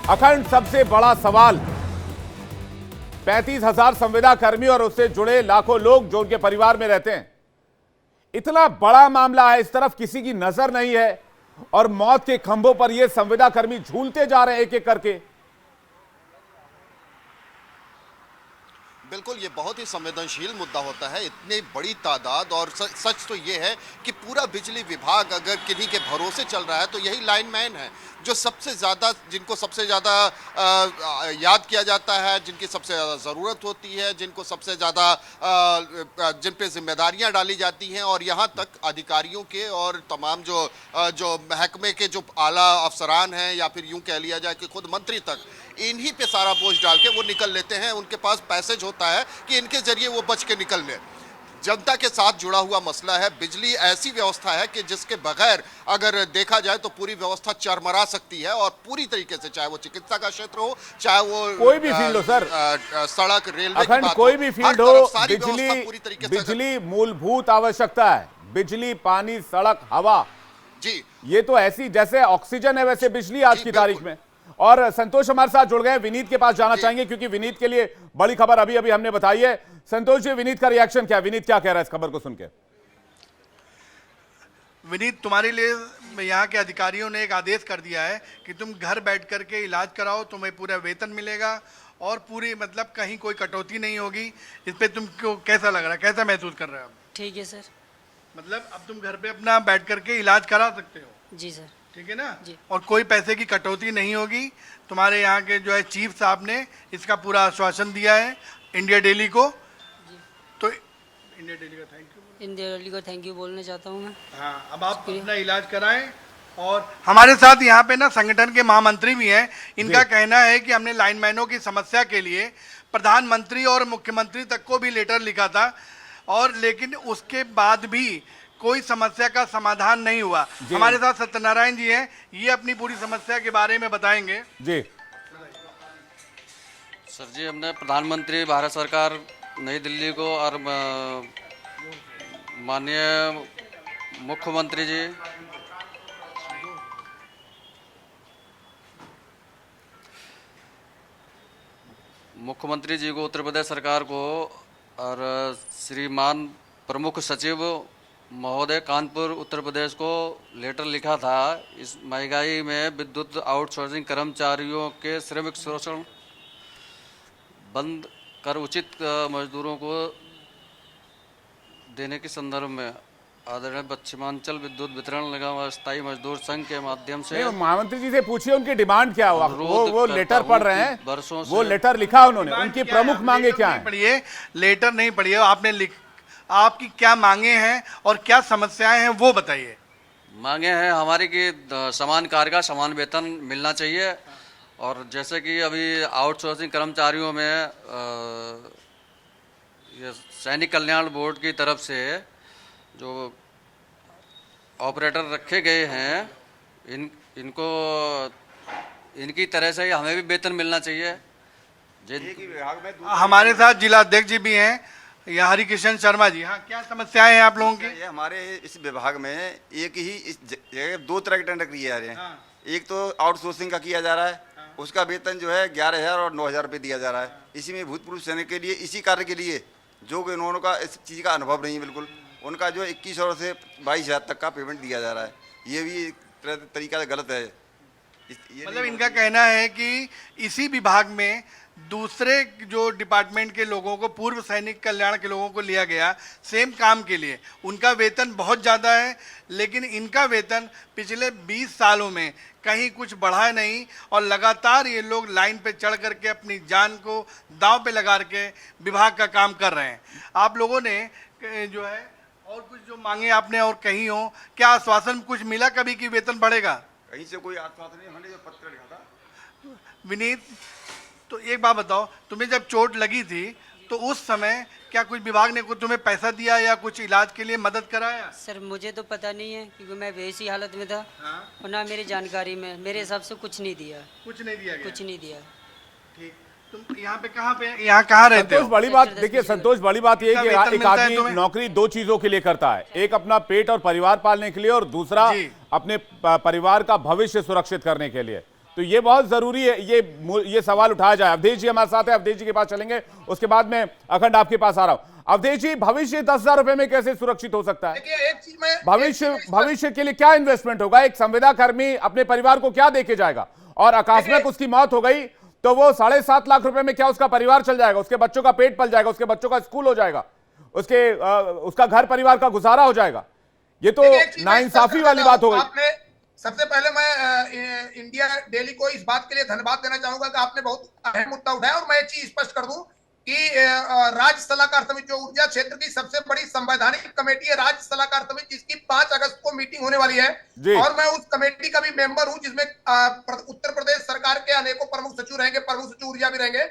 अखंड, सबसे बड़ा सवाल 35,000 संविदा कर्मी और उससे जुड़े लाखों लोग जो उनके परिवार में रहते हैं। इतना बड़ा मामला है, इस तरफ किसी की नजर नहीं है और मौत के खंभों पर ये संविदा कर्मी झूलते जा रहे हैं एक एक करके। बिल्कुल, ये बहुत ही संवेदनशील मुद्दा होता है। इतनी बड़ी तादाद और सच तो ये है कि पूरा बिजली विभाग अगर किन्हीं के भरोसे चल रहा है तो यही लाइनमैन है जो सबसे ज़्यादा, जिनको सबसे ज़्यादा याद किया जाता है, जिनकी सबसे ज़्यादा ज़रूरत होती है, जिनको सबसे ज़्यादा जिन पे जिम्मेदारियां डाली जाती हैं। और यहाँ तक अधिकारियों के और तमाम जो महकमे के जो आला अफसरान हैं या फिर यूँ कह लिया जाए कि खुद मंत्री तक, इन्हीं पे सारा बोझ डाल के वो निकल लेते हैं। उनके पास पैसेज होता है कि इनके जरिए वो बच के निकल लें। जनता के साथ जुड़ा हुआ मसला है। बिजली ऐसी व्यवस्था है कि जिसके बगैर अगर देखा जाए तो पूरी व्यवस्था चरमरा सकती है और पूरी तरीके से, चाहे वो चिकित्सा का क्षेत्र हो, चाहे वो कोई भी फील्ड हो सर, सड़क, रेलवे की बात कोई भी फील्ड हो, बिजली मूलभूत आवश्यकता है। बिजली, पानी, सड़क, हवा, जी ये तो ऐसी जैसे ऑक्सीजन है वैसे बिजली आज की तारीख में। और संतोष हमारे साथ जुड़ गए, विनीत के पास जाना चाहेंगे क्योंकि विनीत के लिए बड़ी खबर अभी अभी हमने बताई है। संतोष जी, विनीत का रिएक्शन क्या है? विनीत क्या कह रहा है इस खबर को सुन के? विनीत, तुम्हारे लिए यहाँ के अधिकारियों ने एक आदेश कर दिया है कि तुम घर बैठ करके इलाज कराओ, तुम्हें पूरा वेतन मिलेगा और पूरी मतलब कहीं कोई कटौती नहीं होगी। इस पे तुमको कैसा लग रहा है, कैसा महसूस कर रहे हो? ठीक है सर। मतलब अब तुम घर पे अपना बैठ करके इलाज करा सकते हो? जी सर। ठीक है ना जी। और कोई पैसे की कटौती नहीं होगी। तुम्हारे यहाँ के जो है चीफ साहब ने इसका पूरा आश्वासन दिया है इंडिया डेली को। तो इंडिया डेली का थैंक यू। इंडिया डेली को थैंक यू बोलना चाहता हूँ मैं। हाँ, अब आप अपना इलाज कराएं। और हमारे साथ यहाँ पे ना संगठन के महामंत्री भी हैं। इनका कहना है कि हमने लाइनमैनों की समस्या के लिए प्रधानमंत्री और मुख्यमंत्री तक को भी लेटर लिखा था और लेकिन उसके बाद भी कोई समस्या का समाधान नहीं हुआ। हमारे साथ सत्यनारायण जी हैं, ये अपनी पूरी समस्या के बारे में बताएंगे। जी सर जी, हमने प्रधानमंत्री भारत सरकार नई दिल्ली को और माननीय मुख्यमंत्री जी, को, उत्तर प्रदेश सरकार को और श्रीमान प्रमुख सचिव महोदय कानपुर उत्तर प्रदेश को लेटर लिखा था। इस महंगाई में विद्युत आउटसोर्सिंग कर्मचारियों के श्रमिक शोषण बंद कर उचित मजदूरों को देने के संदर्भ में आदरणीय पश्चिमांचल विद्युत वितरण निगम अस्थायी मजदूर संघ के माध्यम से नहीं, महामंत्री जी से पूछिए उनकी डिमांड क्या हुआ। वो लेटर पढ़ रहे हैं, वर्षों से वो लेटर लिखा उन्होंने, उनकी प्रमुख मांगे क्या है? पढ़िए, लेटर नहीं पढ़िए, आपने आपकी क्या मांगे हैं और क्या समस्याएं हैं वो बताइए। मांगे हैं हमारी कि समान कार्य का समान वेतन मिलना चाहिए, और जैसे कि अभी आउटसोर्सिंग कर्मचारियों में ये सैनिक कल्याण बोर्ड की तरफ से जो ऑपरेटर रखे गए हैं, इनको इनकी तरह से हमें भी वेतन मिलना चाहिए। हमारे साथ जिला अध्यक्ष जी भी हैं, या हरिकिशन शर्मा जी। हाँ, क्या समस्याएं हैं आप लोगों की? ये हमारे इस विभाग में एक ही इस जगह 2 तरह के टेंडर किए जा रहे हैं। एक तो आउटसोर्सिंग का किया जा रहा है, उसका वेतन जो है 11,000 और 9,000 रुपये दिया जा रहा है। इसी में भूतपूर्व सैनिक के लिए इसी कार्य के लिए जो कि उन्होंने का इस चीज़ का अनुभव नहीं है बिल्कुल, उनका जो 21,000 से 22,000 तक का पेमेंट दिया जा रहा है। ये भी तरीका गलत है। मतलब इनका कहना है कि इसी विभाग में दूसरे जो डिपार्टमेंट के लोगों को, पूर्व सैनिक कल्याण के लोगों को लिया गया सेम काम के लिए, उनका वेतन बहुत ज़्यादा है, लेकिन इनका वेतन पिछले 20 सालों में कहीं कुछ बढ़ा नहीं, और लगातार ये लोग लाइन पे चढ़ करके अपनी जान को दांव पे लगा के विभाग का काम कर रहे हैं। आप लोगों ने जो है और कुछ जो मांगे आपने और कहीं हो, क्या आश्वासन कुछ मिला कभी कि वेतन बढ़ेगा? कहीं से कोई आश्वासन नहीं। हमने जो पत्र लिखा था विनीत, तो एक बात बताओ, तुम्हें जब चोट लगी थी तो उस समय क्या कुछ विभाग ने कुछ तुम्हें पैसा दिया या कुछ इलाज के लिए मदद कराया? सर मुझे तो पता नहीं है, क्योंकि मैं वैसी हालत में था। और ना मेरी जानकारी में, मेरे हिसाब से कुछ नहीं दिया। कुछ नहीं दिया गया? कुछ नहीं दिया। ठीक, तुम यहाँ पे कहाँ रहते हो? संतोष, बड़ी बात देखिए संतोष, बड़ी बात ये है कि एक आदमी नौकरी 2 चीजों के लिए करता है, एक अपना पेट और परिवार पालने के लिए, और दूसरा अपने परिवार का भविष्य सुरक्षित करने के लिए। तो ये बहुत जरूरी है, ये सवाल उठाया जाए। अवधेश जी हमारे साथ है, अवधेश जी के पास चलेंगे, उसके बाद में अखंड आपके पास आ रहा हूं। अवधेश जी, भविष्य 10,000 रुपए में कैसे सुरक्षित हो सकता है? एक चीज में भविष्य के लिए क्या इन्वेस्टमेंट होगा? एक संविदा कर्मी अपने परिवार को क्या देके जाएगा? और अकस्मात उसकी मौत हो गई तो वो 7.5 लाख रुपए में क्या उसका परिवार चल जाएगा? उसके बच्चों का पेट पल जाएगा, उसके बच्चों का स्कूल हो जाएगा, उसका घर परिवार का गुजारा हो जाएगा? ये तो नाइंसाफी वाली बात हो गई। सबसे पहले मैं इंडिया डेली को इस बात के लिए धन्यवाद देना चाहूंगा कि आपने बहुत अहम मुद्दा उठाया। और मैं एक चीज स्पष्ट कर दूं कि राज्य सलाहकार समिति, जो ऊर्जा क्षेत्र की सबसे बड़ी संवैधानिक कमेटी है राज्य सलाहकार समिति, जिसकी 5 अगस्त को मीटिंग होने वाली है, और मैं उस कमेटी का भी मेंबर हूं, जिसमें उत्तर प्रदेश सरकार के अनेकों प्रमुख सचिव रहेंगे, प्रमुख सचिव ऊर्जा भी रहेंगे।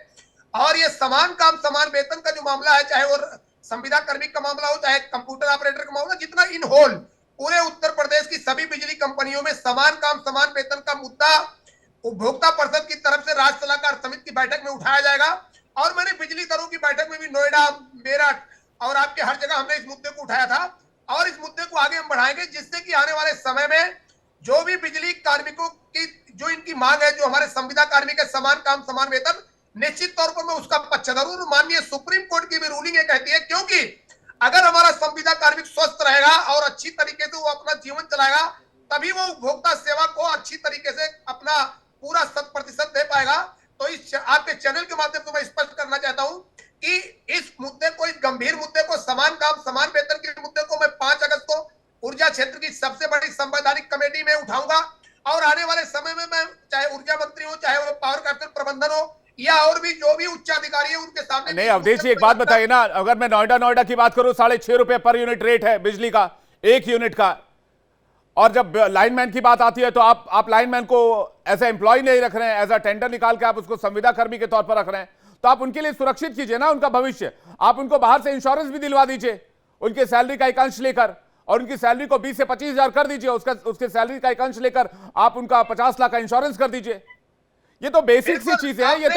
और ये समान काम समान वेतन का जो मामला है, चाहे वो संविदा कर्मी का मामला हो, चाहे कंप्यूटर ऑपरेटर का मामला, जितना इन होल पूरे उत्तर प्रदेश की सभी बिजली कंपनियों में समान काम समान वेतन का मुद्दा उपभोक्ता परिषद की तरफ से राज्य सलाहकार समिति की बैठक में उठाया जाएगा। और मैंने बिजली दरों की बैठक में भी नोएडा, मेरठ और आपके हर जगह हमने इस मुद्दे को उठाया था, और इस मुद्दे को आगे हम बढ़ाएंगे, जिससे कि आने वाले समय में जो भी बिजली कार्मिकों की जो इनकी मांग है, जो हमारे संविदा कार्मिक है, समान काम समान वेतन, निश्चित तौर पर मैं उसका पक्षधर हूं। माननीय सुप्रीम कोर्ट की भी रूलिंग कहती है, क्योंकि अगर हमारा संविदा कार्मिक स्वस्थ रहेगा और अच्छी तरीके से वो अपना जीवन चलाएगा, तभी वो उपभोक्ता सेवा को अच्छी तरीके से अपना पूरा 100% दे पाएगा। तो इस आपके चैनल के माध्यम से मैं स्पष्ट करना चाहता हूं कि इस मुद्दे को, इस गंभीर मुद्दे को, समान काम समान वेतन के मुद्दे को मैं 5 अगस्त को ऊर्जा क्षेत्र की सबसे बड़ी संवैधानिक कमेटी में उठाऊंगा। और आने वाले समय में मैं, चाहे ऊर्जा मंत्री हो, चाहे वो पावर कॉर्पोरेशन प्रबंधन हो, या और भी जो भी उच्च अधिकारी है, उनके सामने। नहीं अवधेश जी, एक बात बताइए ना, अगर मैं नोएडा की बात करूं, 6.5 रुपए पर यूनिट रेट है बिजली का, 1 यूनिट का। और जब लाइनमैन की बात आती है तो आप लाइनमैन को एज ए एम्प्लॉय नहीं रख रहे हैं, एज अ टेंडर निकाल के आप उसको संविदा कर्मी के तौर पर रख रहे हैं। तो आप उनके लिए सुरक्षित कीजिए ना उनका भविष्य। आप उनको बाहर से इंश्योरेंस भी दिलवा दीजिए उनके सैलरी का एक अंश लेकर, और उनकी सैलरी को 20 से 25,000 कर दीजिए, उसके सैलरी का एक अंश लेकर आप उनका 50 लाख का इंश्योरेंस कर दीजिए। ये तो बेसिक सी चीजें हैं। ये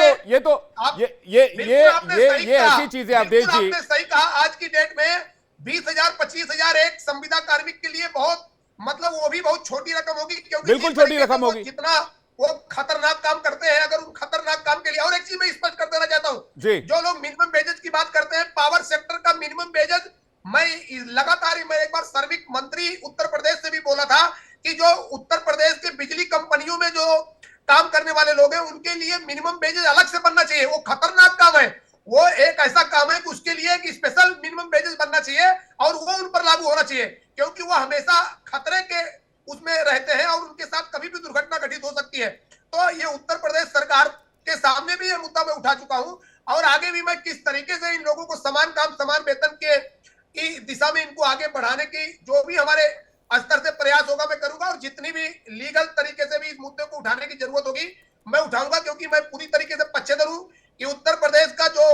ऐसी चीजें अवधेश जी, आपने सही कहा। आज की डेट में 20,000 25,000 एक संविदा कार्मिक के लिए बहुत, मतलब वो भी बहुत छोटी रकम होगी, क्योंकि बिल्कुल छोटी रकम होगी। जितना वो खतरनाक काम करते हैं, अगर उन खतरनाक काम के लिए। और एक चीज मैं स्पष्ट कर देना चाहता हूँ, जो लोग मिनिमम वेजेस की बात करते हैं, पावर सेक्टर का मिनिमम वेजेस, मैं लगातार, मैं एक बार श्रमिक मंत्री उत्तर प्रदेश से भी बोला था कि जो उत्तर प्रदेश के बिजली कंपनियों में जो काम करने वाले लोग हैं, उनके लिए मिनिमम वेजेस अलग से बनना चाहिए। वो खतरनाक काम है, वो एक ऐसा काम है कि उसके लिए एक स्पेशल मिनिमम वेजेस बनना चाहिए और वो उन पर लागू होना चाहिए। क्योंकि वो हमेशा खतरे के उसमें रहते हैं और उनके साथ कभी भी दुर्घटना घटित हो सकती है। तो ये उत्तर प्रदेश सरकार के सामने भी ये मुद्दा मैं उठा चुका हूं और आगे भी मैं किस तरीके से इन लोगों को समान काम समान वेतन के की दिशा में इनको आगे बढ़ाने की जो भी हमारे स्तर से प्रयास होगा मैं करूंगा और जितनी भी लीगल तरीके से भी इस मुद्दे को उठाने की जरूरत होगी मैं उठाऊंगा, क्योंकि मैं पूरी तरीके से पक्षधर हूं कि उत्तर प्रदेश का जो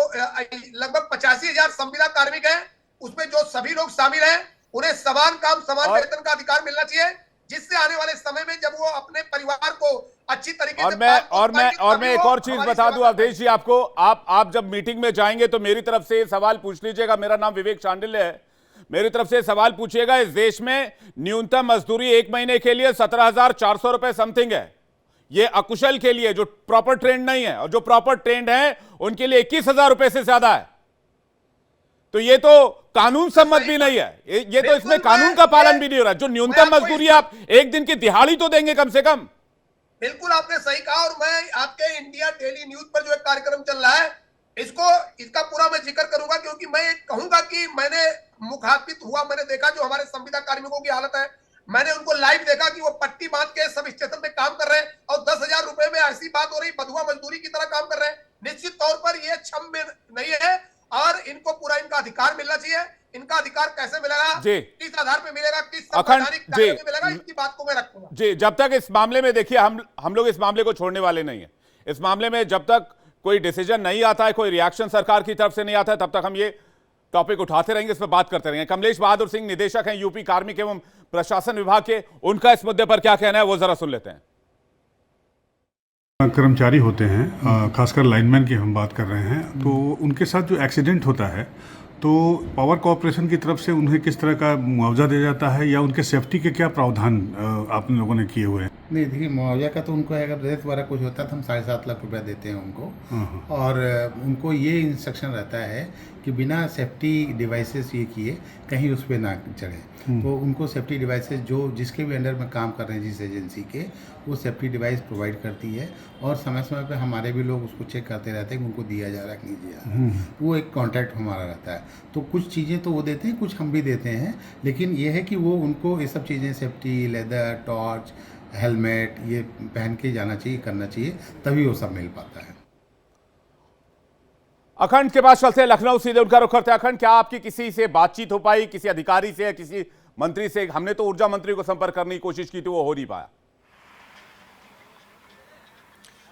लगभग 85,000 संविदा कार्मिक है उसमें जो सभी लोग शामिल हैं उन्हें समान काम समान वेतन का अधिकार मिलना चाहिए, जिससे आने वाले समय में जब वो अपने परिवार को अच्छी तरीके से मैं एक और चीज बता दूं अवधेश जी आपको, आप जब मीटिंग में जाएंगे तो मेरी तरफ से सवाल पूछ लीजिएगा। मेरा नाम विवेक शांडिल्य है, मेरी तरफ से सवाल पूछिएगा। इस देश में न्यूनतम मजदूरी 1 महीने के लिए 17,400 रुपए समथिंग है। ये अकुशल के लिए जो प्रॉपर ट्रेंड नहीं है, और जो प्रॉपर ट्रेंड है उनके लिए 21,000 रुपए से ज्यादा है। तो ये तो कानून सम्मत भी नहीं है, ये तो इसमें कानून का पालन भी नहीं हो रहा। जो न्यूनतम मजदूरी आप एक दिन की दिहाड़ी तो देंगे कम से कम। बिल्कुल आपने सही कहा, और मैं आपके इंडिया डेली न्यूज पर जो एक कार्यक्रम चल रहा है इसका पूरा मैं जिक्र करूंगा, क्योंकि मैं कहूंगा कि मैंने मुखातिब हुआ, मैंने देखा जो हमारे संविदा कार्मिकों की हालत है, मैंने उनको लाइव देखा कि वो पट्टी बांध के सब स्टेशन पे काम कर रहे हैं और 10,000 रुपए में ऐसी बात हो रही बधुआ मजदूरी की तरह काम कर रहे हैं। निश्चित तौर पर ये क्षम्य नहीं है और इनको पूरा इनका अधिकार मिलना चाहिए। इनका अधिकार कैसे मिलेगा, किस आधार पे मिलेगा, किस संवैधानिक कायदे में मिलेगा, इसकी बात को मैं रखूंगा। जी, जब तक इस मामले में देखिए हम लोग इस मामले को छोड़ने वाले नहीं है। इस मामले में जब तक कोई डिसीजन नहीं आता है, कोई रिएक्शन सरकार की तरफ से नहीं आता है, तब तक हम ये टॉपिक उठाते रहेंगे, इस पर बात करते रहेंगे। कमलेश बहादुर सिंह निदेशक हैं यूपी कार्मिक एवं प्रशासन विभाग के, उनका इस मुद्दे पर क्या कहना है वो जरा सुन लेते हैं। कर्मचारी होते हैं, खासकर लाइनमैन की हम बात कर रहे हैं, तो उनके साथ जो एक्सीडेंट होता है तो पावर कॉर्पोरेशन की तरफ से उन्हें किस तरह का मुआवजा दिया जाता है या उनके सेफ्टी के क्या प्रावधान आप लोगों ने किए हुए हैं? नहीं, देखिए मुआवजा का तो उनको अगर प्रदेश द्वारा कुछ होता है तो हम 7.5 लाख रुपया देते हैं उनको, और उनको ये इंस्ट्रक्शन रहता है कि बिना सेफ्टी डिवाइसेस ये किए कहीं उस पर ना चढ़े। तो उनको सेफ्टी डिवाइसेस जो जिसके भी अंडर में काम कर रहे हैं जिस एजेंसी के, वो सेफ्टी डिवाइस प्रोवाइड करती है और समय समय पे हमारे भी लोग उसको चेक करते रहते हैं कि उनको दिया जा रहा है कि नहीं दिया जा रहा। वो एक कॉन्ट्रैक्ट हमारा रहता है। तो कुछ चीज़ें तो वो देते हैं, कुछ हम भी देते हैं, लेकिन ये है कि वो उनको ये सब चीज़ें सेफ्टी, लेदर, टॉर्च, हेलमेट ये पहन के जाना चाहिए, करना चाहिए, तभी वो सब मिल पाता है। अखंड के पास चलते हैं, लखनऊ सीधे उनका रुख करते हैं। अखंड, क्या आपकी किसी से बातचीत हो पाई, किसी अधिकारी से या किसी मंत्री से? हमने तो ऊर्जा मंत्री को संपर्क करने की कोशिश की थी, वो हो नहीं पाया।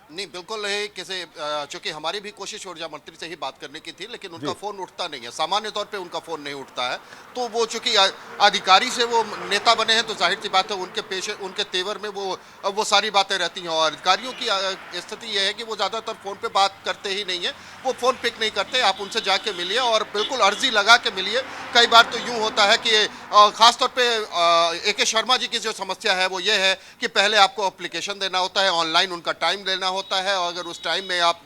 नहीं, बिल्कुल है, किसी चूंकि हमारी भी कोशिश ऊर्जा मंत्री से ही बात करने की थी, लेकिन उनका फोन उठता नहीं है। सामान्य तौर पे उनका फोन नहीं उठता है। तो वो चूंकि अधिकारी से वो नेता बने हैं तो जाहिर सी बात है उनके पेशे, उनके तेवर में वो सारी बातें रहती हैं। और अधिकारियों की स्थिति यह है कि वो ज़्यादातर फ़ोन पे बात करते ही नहीं है, वो फ़ोन पिक नहीं करते। आप उनसे जाके मिलिए और बिल्कुल अर्जी लगा के मिलिए। कई बार तो यूँ होता है कि ख़ासतौर पर AK शर्मा जी की जो समस्या है वो ये है कि पहले आपको एप्लीकेशन देना होता है, ऑनलाइन उनका टाइम लेना होता है, और अगर उस टाइम में आप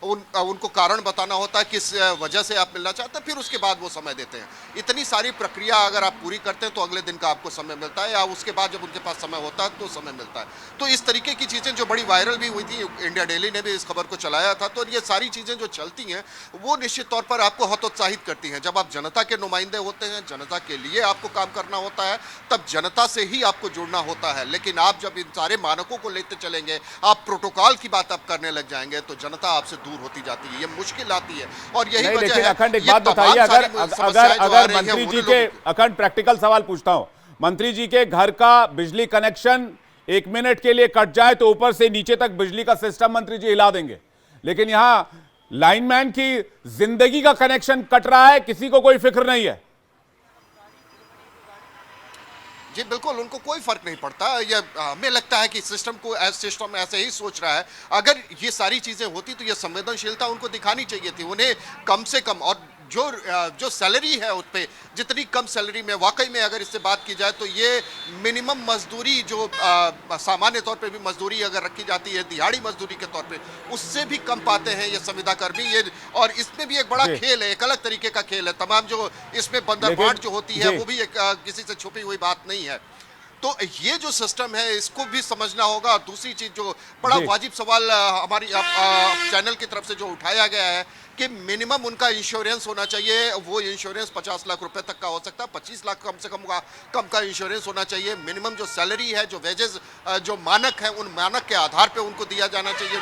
उनको कारण बताना होता है किस वजह से आप मिलना चाहते हैं, फिर उसके बाद वो समय देते हैं। इतनी सारी प्रक्रिया अगर आप पूरी करते हैं तो अगले दिन का आपको समय मिलता है, या उसके बाद जब उनके पास समय होता है तो समय मिलता है। तो इस तरीके की चीज़ें जो बड़ी वायरल भी हुई थी, इंडिया डेली ने भी इस खबर को चलाया था। तो ये सारी चीज़ें जो चलती हैं वो निश्चित तौर पर आपको हतोत्साहित करती हैं। जब आप जनता के नुमाइंदे होते हैं, जनता के लिए आपको काम करना होता है, तब जनता से ही आपको जुड़ना होता है। लेकिन आप जब इन सारे मानकों को लेते चलेंगे, आप प्रोटोकॉल की बात आप करने लग जाएंगे, तो जनता आपसे दूर होती जाती है। ये मुश्किल आती है और यही वजह है। अखंड, एक बात बताइए, अगर मंत्री जी के, अखंड प्रैक्टिकल सवाल पूछता हूं, मंत्री जी के घर का बिजली कनेक्शन 1 मिनट के लिए कट जाए तो ऊपर से नीचे तक बिजली का सिस्टम मंत्री जी हिला देंगे, लेकिन यहां लाइनमैन की जिंदगी का कनेक्शन कट रहा है, किसी को कोई फिक्र नहीं है। जी बिल्कुल, उनको कोई फर्क नहीं पड़ता। ये हमें लगता है कि सिस्टम ऐसे ही सोच रहा है। अगर ये सारी चीज़ें होती तो ये संवेदनशीलता उनको दिखानी चाहिए थी। उन्हें कम से कम, और जो सैलरी है उस पर, जितनी कम सैलरी में वाकई में अगर इससे बात की जाए तो ये मिनिमम मजदूरी जो सामान्य तौर पे भी मजदूरी अगर रखी जाती है दिहाड़ी मजदूरी के तौर पे, उससे भी कम पाते हैं ये संविदा कर्मी। ये और इसमें भी एक बड़ा खेल है, एक अलग तरीके का खेल है। तमाम जो इसमें बंदरबांट जो होती है वो भी एक किसी से छुपी हुई बात नहीं है। तो ये जो सिस्टम है इसको भी समझना होगा। दूसरी चीज जो बड़ा जी। वाजिब सवाल हमारी चैनल की तरफ से जो उठाया गया है कि मिनिमम उनका इंश्योरेंस होना चाहिए। वो इंश्योरेंस 50 लाख रुपए तक का हो सकता है, 25 लाख कम से कम का इंश्योरेंस होना चाहिए। मिनिमम जो सैलरी है, जो वेजेस जो मानक है, उन मानक के आधार पे उनको दिया जाना चाहिए। जो